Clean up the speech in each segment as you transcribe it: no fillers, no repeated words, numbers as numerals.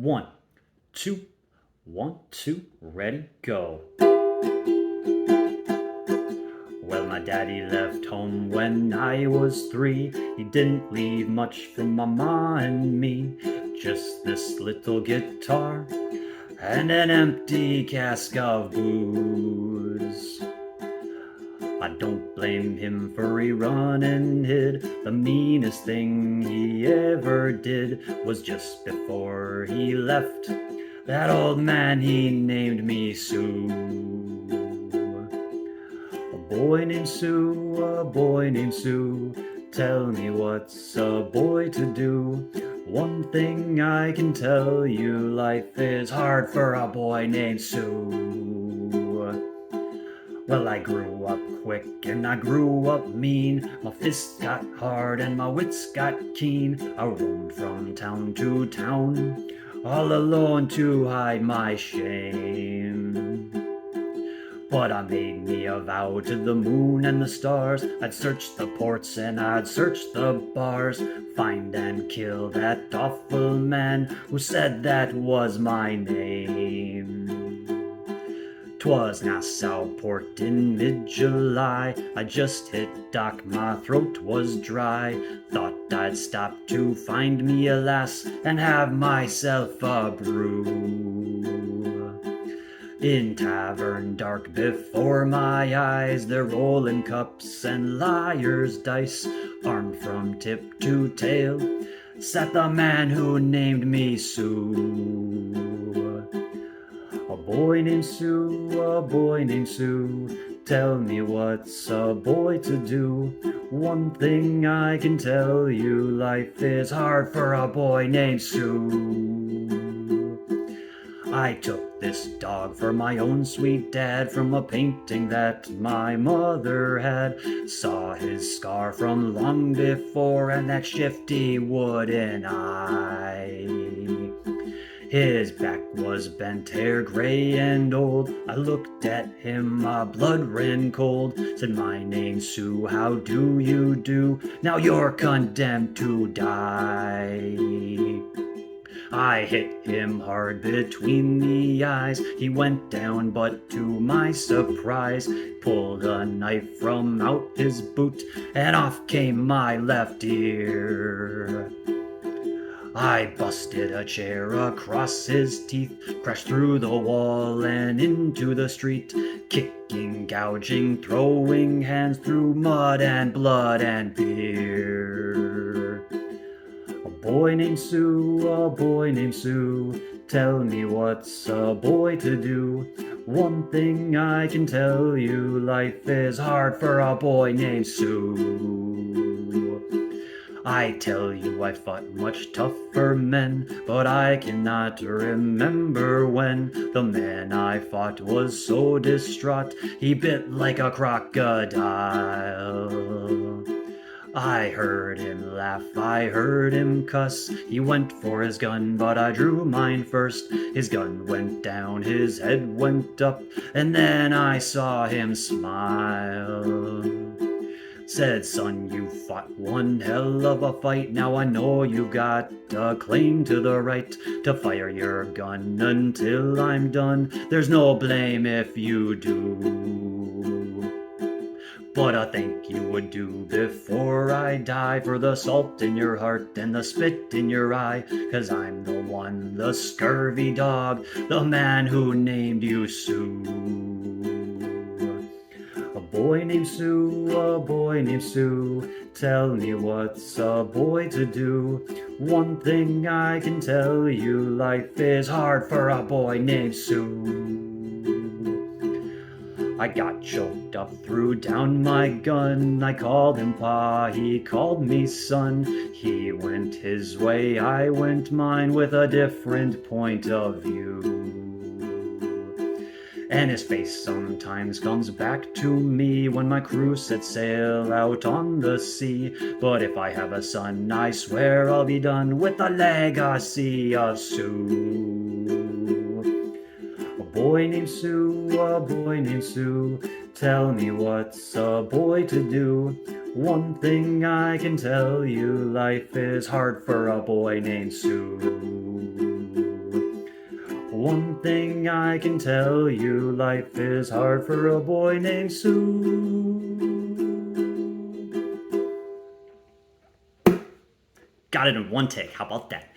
One, two, 1, 2, ready, go. Well, my daddy left home when I was 3. He didn't leave much for mama and me. Just this little guitar and an empty cask of booze. I don't blame him for he run and hid. The meanest thing he ever did was just before he left. That old man, he named me Sue. A boy named Sue, a boy named Sue. Tell me what's a boy to do? One thing I can tell you, life is hard for a boy named Sue. Well, I grew up quick and I grew up mean. My fists got hard and my wits got keen. I roamed from town to town, all alone to hide my shame. But I made me a vow to the moon and the stars. I'd search the ports and I'd search the bars, find and kill that awful man who said that was my name. 'Twas Nassau port in mid-July. I just hit dock, my throat was dry. Thought I'd stop to find me a lass and have myself a brew. In tavern dark before my eyes, they're rolling cups and liar's dice. Armed from tip to tail sat the man who named me Sue. A boy named Sue, a boy named Sue. Tell me what's a boy to do? One thing I can tell you, life is hard for a boy named Sue. I took this dog for my own sweet dad from a painting that my mother had. Saw his scar from long before and that shifty wooden eye. His back was bent, hair gray and old. I looked at him, my blood ran cold. Said, my name's Sue, how do you do? Now you're condemned to die. I hit him hard between the eyes. He went down, but to my surprise, pulled a knife from out his boot, and off came my left ear. I busted a chair across his teeth, crashed through the wall and into the street, kicking, gouging, throwing hands through mud and blood and beer. A boy named Sue, a boy named Sue. Tell me what's a boy to do? One thing I can tell you, life is hard for a boy named Sue. I tell you I fought much tougher men, but I cannot remember when. The man I fought was so distraught, he bit like a crocodile. I heard him laugh, I heard him cuss. He went for his gun, but I drew mine first. His gun went down, his head went up, and then I saw him smile. Said, son, you fought one hell of a fight. Now I know you got a claim to the right to fire your gun until I'm done. There's no blame if you do. But I think you would do before I die, for the salt in your heart and the spit in your eye. 'Cause I'm the one, the scurvy dog, the man who named you Sue. A boy named Sue, a boy named Sue. Tell me what's a boy to do? One thing I can tell you, life is hard for a boy named Sue. I got choked up, threw down my gun. I called him pa, he called me son. He went his way, I went mine, with a different point of view. And his face sometimes comes back to me when my crew set sail out on the sea. But if I have a son, I swear I'll be done with the legacy of Sue. A boy named Sue, a boy named Sue. Tell me what's a boy to do? One thing I can tell you, life is hard for a boy named Sue. One thing I can tell you, life is hard for a boy named Sue. Got it in one take. How about that?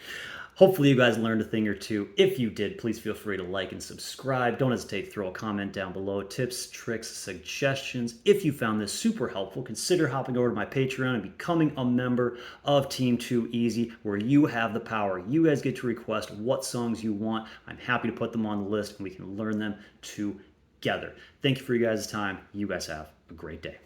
Hopefully you guys learned a thing or two. If you did, please feel free to like and subscribe. Don't hesitate to throw a comment down below. Tips, tricks, suggestions. If you found this super helpful, consider hopping over to my Patreon and becoming a member of Team 2 Easy, where you have the power. You guys get to request what songs you want. I'm happy to put them on the list and we can learn them together. Thank you for you guys' time. You guys have a great day.